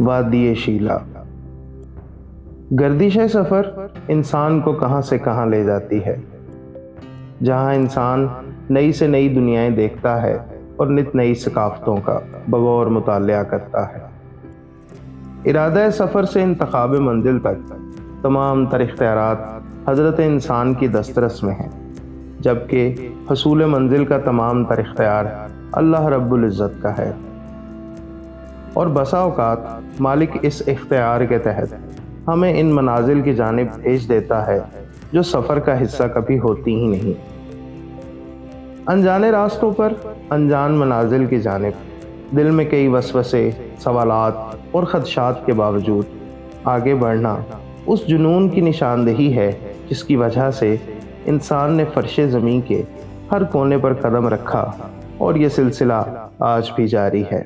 वादी शीला। गर्दिश सफ़र इंसान को कहाँ से कहाँ ले जाती है, जहाँ इंसान नई से नई दुनियाएं देखता है और नित नई सकाफ़तों का बगौर मुतालिया करता है। इरादा सफ़र से इंतखाब मंजिल तक तमाम तर इख्तियारात हज़रत इंसान की दस्तरस में हैं, जबकि हसूल मंजिल का तमाम तर इख्तियार अल्लाह रब्बुल इज़्ज़त का है। और बसा औकात मालिक इस इख्तियार के तहत हमें इन मनाजिल की जानिब भेज देता है जो सफ़र का हिस्सा कभी होती ही नहीं। अनजाने रास्तों पर अनजान मनाजिल की जानिब दिल में कई वसवसे, सवालात और ख़दशात के बावजूद आगे बढ़ना उस जुनून की निशानदेही है जिसकी वजह से इंसान ने फ़र्श ज़मीन के हर कोने पर कदम रखा और ये सिलसिला आज भी जारी है।